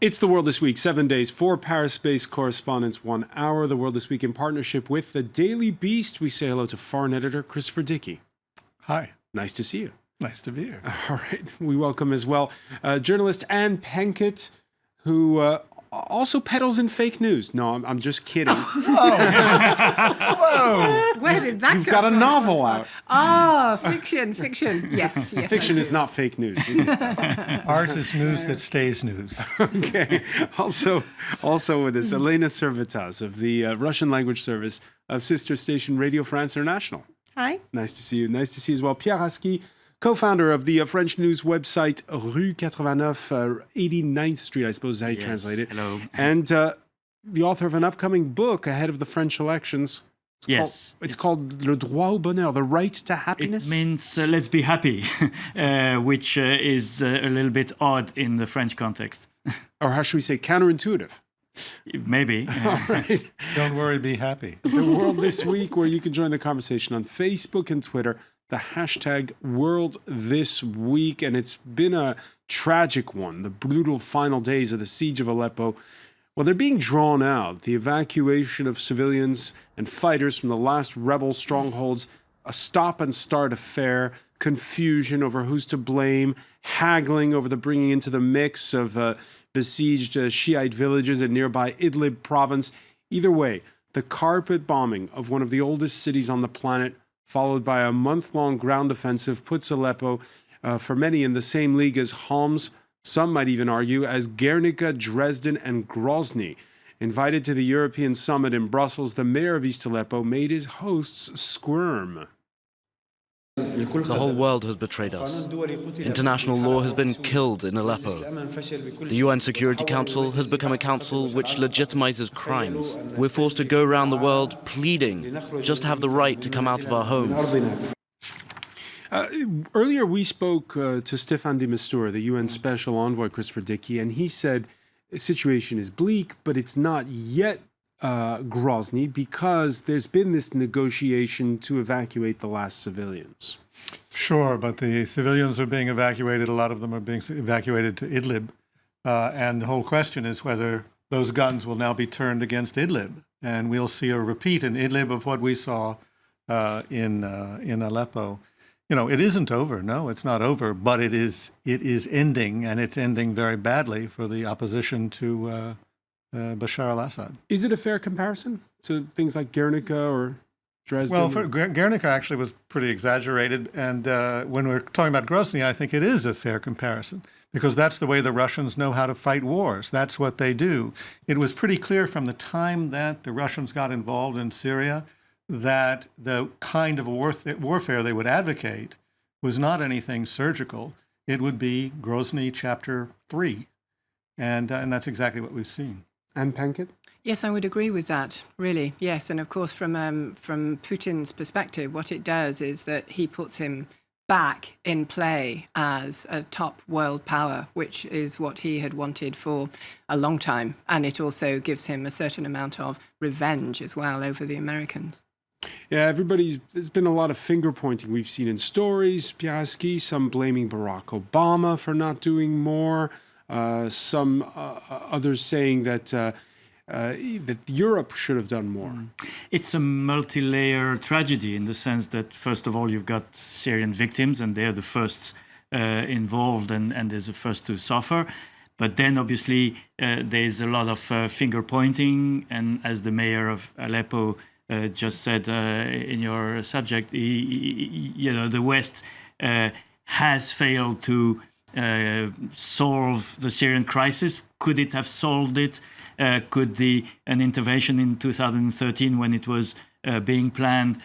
It's The World This Week, 7 days, 4 Paris-based correspondents, 1 hour. The World This Week in partnership with The Daily Beast. We say hello to foreign editor Christopher Dickey. Hi. Nice to see you. Nice to be here. All right. We welcome as well journalist Anne Penkett, who also peddles in fake news. No, I'm just kidding. Whoa. Where did that You've come got a from? novel out. Oh, fiction. Yes. Fiction is not fake news, is it? Art is news that stays news. Okay. Also with us, Elena Servatas of the Russian language service of sister station Radio France International. Hi. Nice to see you. Nice to see as well Pierre Aski, co-founder of the French news website Rue 89, 89th Street, I suppose is how you translate it. Hello. And the author of an upcoming book ahead of the French elections. It's called Le Droit au Bonheur, The Right to Happiness. It means let's be happy, which is a little bit odd in the French context. Or how should we say, counterintuitive? Maybe. All right. Don't worry, be happy. The World This Week, where you can join the conversation on Facebook and Twitter, the hashtag World This Week. And it's been a tragic one. The brutal final days of the siege of Aleppo. Well, they're being drawn out. The evacuation of civilians and fighters from the last rebel strongholds, a stop-and-start affair, confusion over who's to blame, haggling over the bringing into the mix of besieged Shiite villages in nearby Idlib province. Either way, the carpet bombing of one of the oldest cities on the planet, followed by a month-long ground offensive, puts Aleppo, for many, in the same league as Homs, some might even argue, as Guernica, Dresden and Grozny. Invited to the European summit in Brussels, the mayor of East Aleppo made his hosts squirm. The whole world has betrayed us. International law has been killed in Aleppo. The UN Security Council has become a council which legitimizes crimes. We're forced to go around the world pleading just to have the right to come out of our homes. Earlier, we spoke to Staffan de Mistura, the UN Special Envoy, Christopher Dickey, and he said the situation is bleak, but it's not yet Grozny because there's been this negotiation to evacuate the last civilians. Sure, but the civilians are being evacuated. A lot of them are being evacuated to Idlib. And the whole question is whether those guns will now be turned against Idlib. And we'll see a repeat in Idlib of what we saw in Aleppo. You know, it isn't over. No, it's not over, but it is ending, and it's ending very badly for the opposition to Bashar al-Assad. Is it a fair comparison to things like Guernica or Dresden? Well, Guernica actually was pretty exaggerated, and when we're talking about Grozny, I think it is a fair comparison, because that's the way the Russians know how to fight wars. That's what they do. It was pretty clear from the time that the Russians got involved in Syria that the kind of warfare they would advocate was not anything surgical. It would be Grozny Chapter 3. And that's exactly what we've seen. Anne Penkett? Yes, I would agree with that, really. Yes, and of course, from Putin's perspective, what it does is that he puts him back in play as a top world power, which is what he had wanted for a long time. And it also gives him a certain amount of revenge as well over the Americans. Yeah, there's been a lot of finger pointing we've seen in stories, Pierre Aski, some blaming Barack Obama for not doing more, some others saying that Europe should have done more. It's a multi-layer tragedy in the sense that, first of all, you've got Syrian victims, and they're the first involved and they're the first to suffer. But then, obviously, there's a lot of finger pointing, and as the mayor of Aleppo just said in your subject, the West has failed to solve the Syrian crisis. Could it have solved it? Could an intervention in 2013, when it was being planned,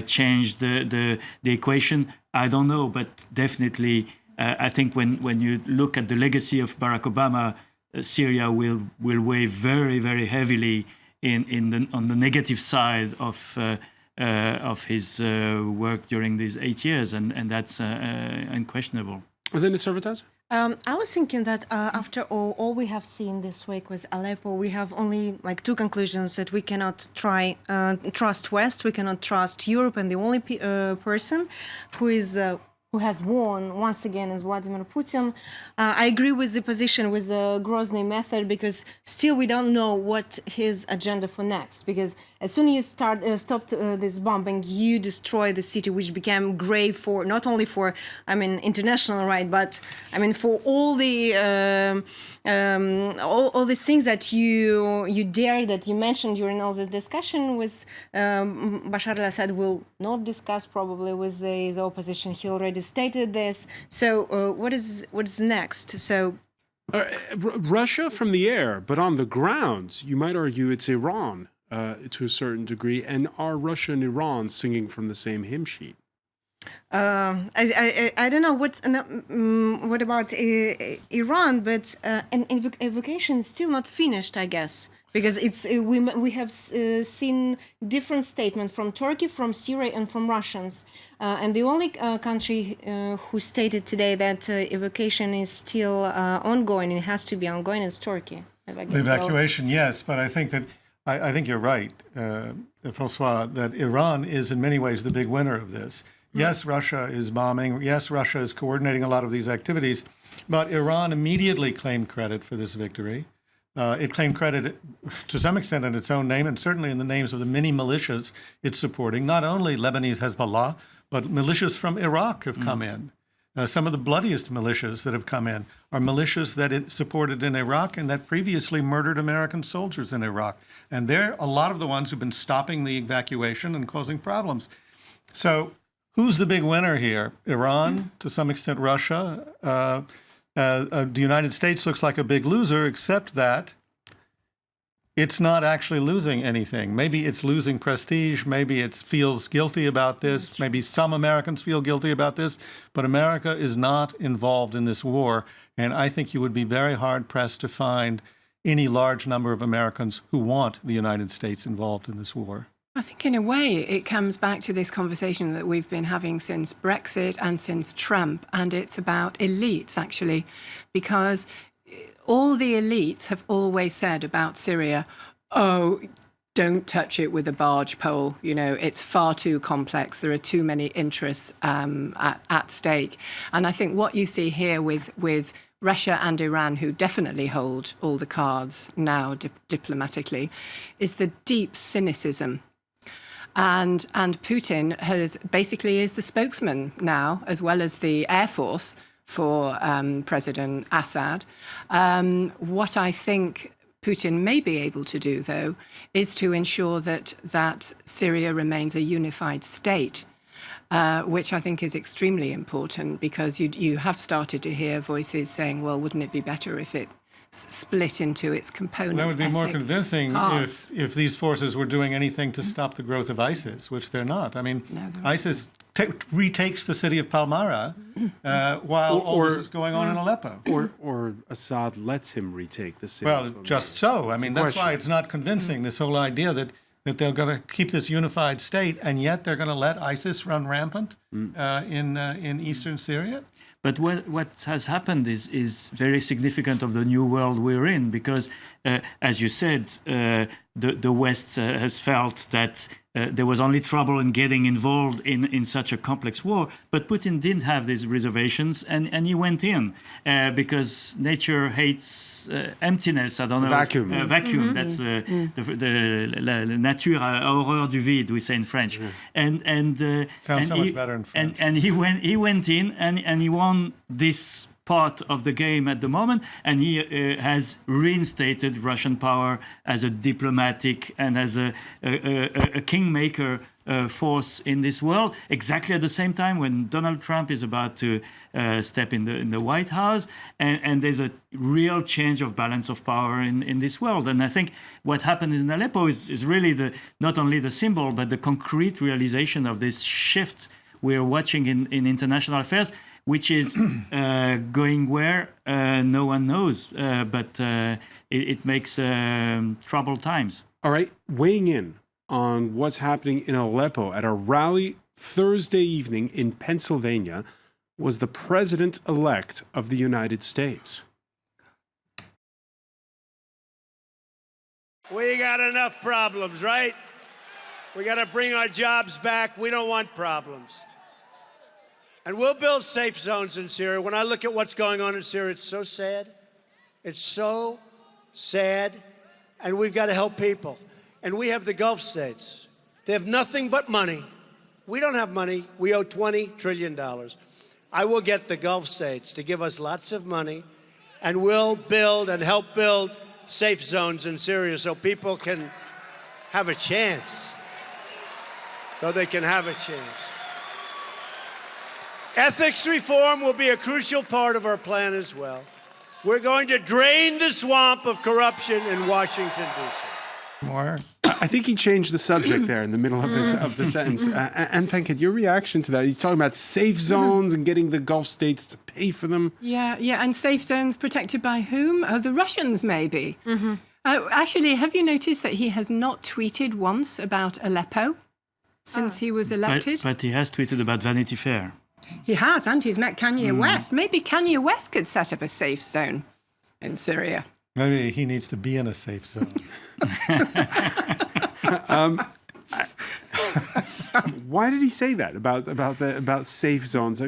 change the equation? I don't know, but definitely, I think when you look at the legacy of Barack Obama, Syria will weigh very, very heavily on the negative side of his work during these 8 years, and that's unquestionable. Within the Servitas? I was thinking that after all we have seen this week with Aleppo, we have only like two conclusions: that we cannot trust West, we cannot trust Europe, and the only person who is who has won once again is Vladimir Putin. I agree with the position with the Grozny method, because still we don't know what his agenda for next. Because as soon as you stop this bombing, you destroy the city, which became grave for not only for international right, but for all the all these things that you mentioned during all this discussion with Bashar al-Assad will not discuss probably with the opposition. He already stated this. So what is next? So Russia from the air, but on the ground, you might argue it's Iran to a certain degree. And are Russia and Iran singing from the same hymn sheet? I don't know what about Iran, but an evocation is still not finished, I guess, because we have seen different statements from Turkey, from Syria, and from Russians, and the only country who stated today that evacuation is still ongoing, it has to be ongoing, is Turkey. The evacuation, yes, but I think that I think you're right, François, that Iran is in many ways the big winner of this. Yes, Russia is bombing. Yes, Russia is coordinating a lot of these activities. But Iran immediately claimed credit for this victory. It claimed credit to some extent in its own name, and certainly in the names of the many militias it's supporting. Not only Lebanese Hezbollah, but militias from Iraq have come in. Some of the bloodiest militias that have come in are militias that it supported in Iraq and that previously murdered American soldiers in Iraq. And they're a lot of the ones who've been stopping the evacuation and causing problems. So who's the big winner here? Iran, to some extent Russia. The United States looks like a big loser, except that it's not actually losing anything. Maybe it's losing prestige. Maybe it feels guilty about this. Maybe some Americans feel guilty about this. But America is not involved in this war. And I think you would be very hard-pressed to find any large number of Americans who want the United States involved in this war. I think in a way it comes back to this conversation that we've been having since Brexit and since Trump, and it's about elites, actually, because all the elites have always said about Syria, oh, don't touch it with a barge pole. You know, it's far too complex. There are too many interests at stake. And I think what you see here with Russia and Iran, who definitely hold all the cards now diplomatically, is the deep cynicism. And Putin basically is the spokesman now, as well as the Air Force, for President Assad. What I think Putin may be able to do, though, is to ensure that Syria remains a unified state, which I think is extremely important, because you have started to hear voices saying, well, wouldn't it be better if it split into its component That would be more convincing parts. if these forces were doing anything to stop the growth of ISIS, which they're not. I mean, ISIS retakes the city of Palmyra while all this is going on in Aleppo. Or Assad lets him retake the city. Well, just so. I mean, that's why it's not convincing, this whole idea that they're going to keep this unified state, and yet they're going to let ISIS run rampant in eastern Syria. But what has happened is very significant of the new world we're in, because, as you said, the West has felt that there was only trouble in getting involved in such a complex war. But Putin didn't have these reservations, and he went in because nature hates emptiness. I don't know. Vacuum. Vacuum. That's the nature a horreur du vide, we say in French. Sounds so much better in French. And he went in and he won this part of the game at the moment, and he has reinstated Russian power as a diplomatic and as a kingmaker force in this world, exactly at the same time when Donald Trump is about to step in the White House, and there's a real change of balance of power in this world. And I think what happened in Aleppo is really not only the symbol, but the concrete realization of this shift we're watching in international affairs, which is going where no one knows, but it makes troubled times. All right, weighing in on what's happening in Aleppo at a rally Thursday evening in Pennsylvania was the president-elect of the United States. We got enough problems, right? We got to bring our jobs back. We don't want problems. And we'll build safe zones in Syria. When I look at what's going on in Syria, it's so sad. It's so sad. And we've got to help people. And we have the Gulf states. They have nothing but money. We don't have money. We owe $20 trillion. I will get the Gulf states to give us lots of money, and we'll build and help build safe zones in Syria so people can have a chance. So they can have a chance. Ethics reform will be a crucial part of our plan as well. We're going to drain the swamp of corruption in Washington, D.C. More. I think he changed the subject there in the middle of the sentence. And Penkett, your reaction to that? He's talking about safe zones and getting the Gulf states to pay for them. Yeah, and safe zones protected by whom? Oh, the Russians, maybe. Actually, have you noticed that he has not tweeted once about Aleppo since he was elected? But he has tweeted about Vanity Fair. He has, and he's met Kanye West. Maybe Kanye West could set up a safe zone in Syria. Maybe he needs to be in a safe zone. Why did he say that about safe zones?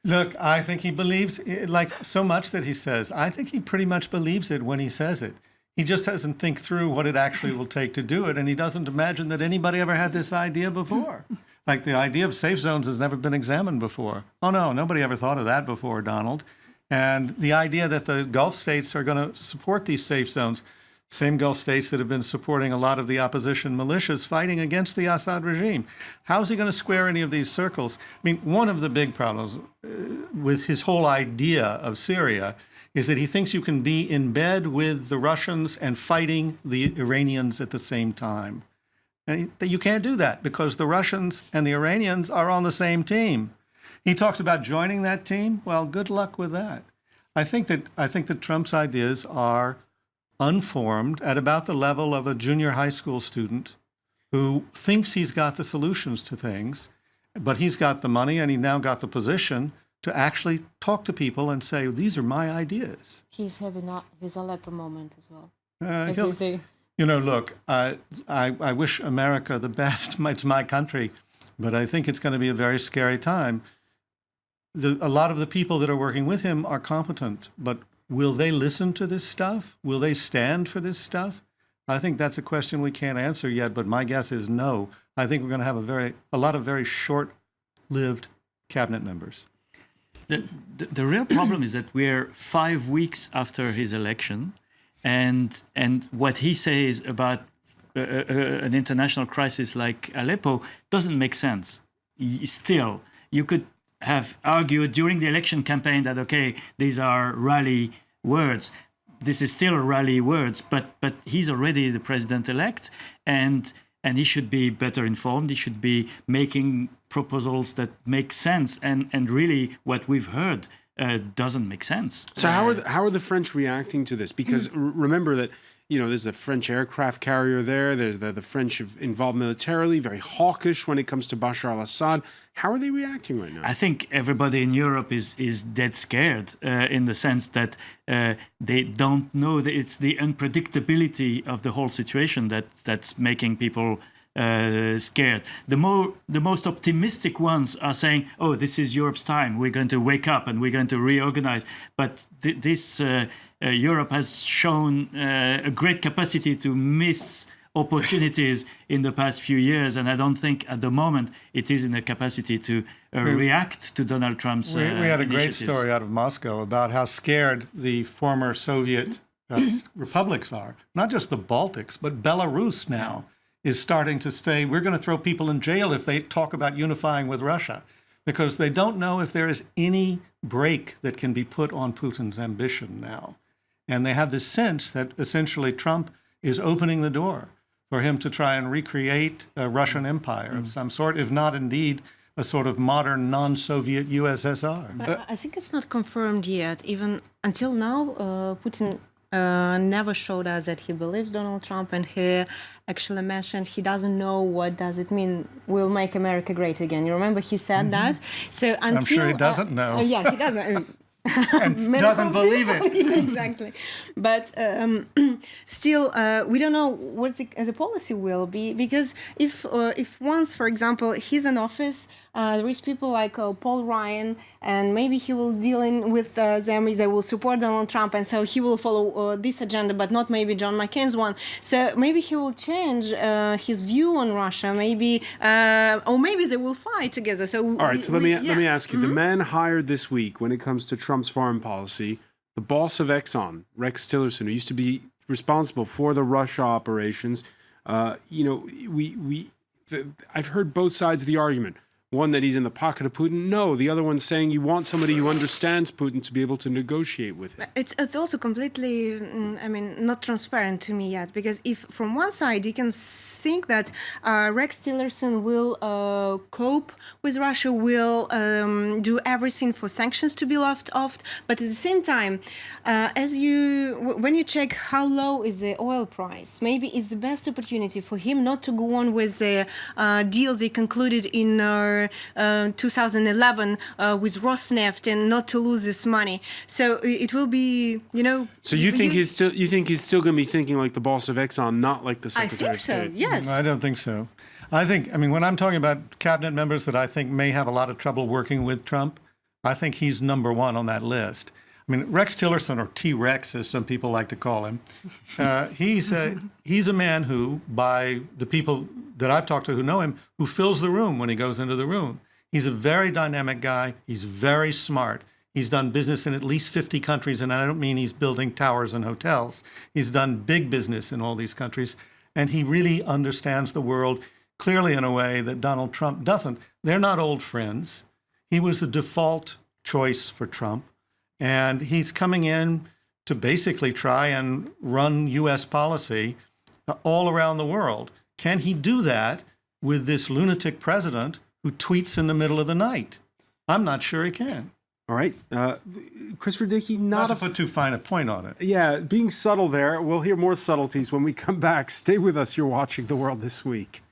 Look, I think he believes, like so much that he says, I think he pretty much believes it when he says it. He just doesn't think through what it actually will take to do it, and he doesn't imagine that anybody ever had this idea before. Like the idea of safe zones has never been examined before. Oh, no, nobody ever thought of that before, Donald. And the idea that the Gulf states are going to support these safe zones, same Gulf states that have been supporting a lot of the opposition militias fighting against the Assad regime. How is he going to square any of these circles? I mean, one of the big problems with his whole idea of Syria is that he thinks you can be in bed with the Russians and fighting the Iranians at the same time. And you can't do that because the Russians and the Iranians are on the same team. He talks about joining that team. Well, good luck with that. I think that Trump's ideas are unformed at about the level of a junior high school student who thinks he's got the solutions to things, but he's got the money and he now got the position to actually talk to people and say, these are my ideas. He's having his Aleppo moment as well. You know, look, I wish America the best. It's my country, but I think it's going to be a very scary time. A lot of the people that are working with him are competent, but will they listen to this stuff? Will they stand for this stuff? I think that's a question we can't answer yet, but my guess is no. I think we're going to have a lot of very short-lived cabinet members. The real problem is that we're 5 weeks after his election, and what he says about an international crisis like Aleppo doesn't make sense. Still, you could have argued during the election campaign that, okay, these are rally words. This is still rally words, but he's already the president-elect, and he should be better informed. He should be making proposals that make sense, and really what we've heard doesn't make sense. So how are the French reacting to this? Because remember that, you know, there's a French aircraft carrier there. There's the French involved militarily, very hawkish when it comes to Bashar al-Assad. How are they reacting right now? I think everybody in Europe is dead scared in the sense that they don't know that it's the unpredictability of the whole situation that's making people scared. The most optimistic ones are saying, "Oh, this is Europe's time. We're going to wake up and we're going to reorganize." But Europe has shown a great capacity to miss opportunities in the past few years, and I don't think at the moment it is in a capacity to react to Donald Trump's We had a great initiatives. story out of Moscow about how scared the former Soviet republics are. Not just the Baltics, but Belarus now is starting to say, we're going to throw people in jail if they talk about unifying with Russia, because they don't know if there is any brake that can be put on Putin's ambition now. And they have this sense that essentially Trump is opening the door for him to try and recreate a Russian empire of some sort, if not indeed a sort of modern non-Soviet USSR. But I think it's not confirmed yet. Even until now, Putin never showed us that he believes Donald Trump, and he actually mentioned he doesn't know what does it mean, we'll make America great again. You remember he said that? So until, I'm sure he doesn't know. Yeah, he doesn't. and doesn't believe it. Exactly. But still, we don't know what the policy will be, because if once, for example, he's in office, there is people like Paul Ryan, and maybe he will deal with them, they will support Donald Trump, and so he will follow this agenda, but not maybe John McCain's one. So maybe he will change his view on Russia, maybe, or maybe they will fight together. So all right, so let me ask you, the man hired this week when it comes to Trump's foreign policy, the boss of Exxon, Rex Tillerson, who used to be responsible for the Russia operations, I've heard both sides of the argument. One, that he's in the pocket of Putin. No, the other one's saying you want somebody who understands Putin to be able to negotiate with him. It's also completely, not transparent to me yet, because if from one side you can think that Rex Tillerson will cope with Russia, will do everything for sanctions to be left off, but at the same time, when you check how low is the oil price, maybe it's the best opportunity for him not to go on with the deals they concluded in 2011 with Rosneft, and not to lose this money. So it will be, So you think he's still going to be thinking like the boss of Exxon, not like the Secretary of State? I think so. Yes. No, I don't think so. When I'm talking about cabinet members that I think may have a lot of trouble working with Trump, I think he's number one on that list. Rex Tillerson, or T-Rex, as some people like to call him, he's a man who, by the people that I've talked to who know him, who fills the room when he goes into the room. He's a very dynamic guy. He's very smart. He's done business in at least 50 countries, and I don't mean he's building towers and hotels. He's done big business in all these countries, and he really understands the world clearly in a way that Donald Trump doesn't. They're not old friends. He was the default choice for Trump. And he's coming in to basically try and run U.S. policy all around the world. Can he do that with this lunatic president who tweets in the middle of the night? I'm not sure he can. All right. Christopher Dickey, not to put too fine a point on it. Yeah, being subtle there. We'll hear more subtleties when we come back. Stay with us. You're watching The World This Week.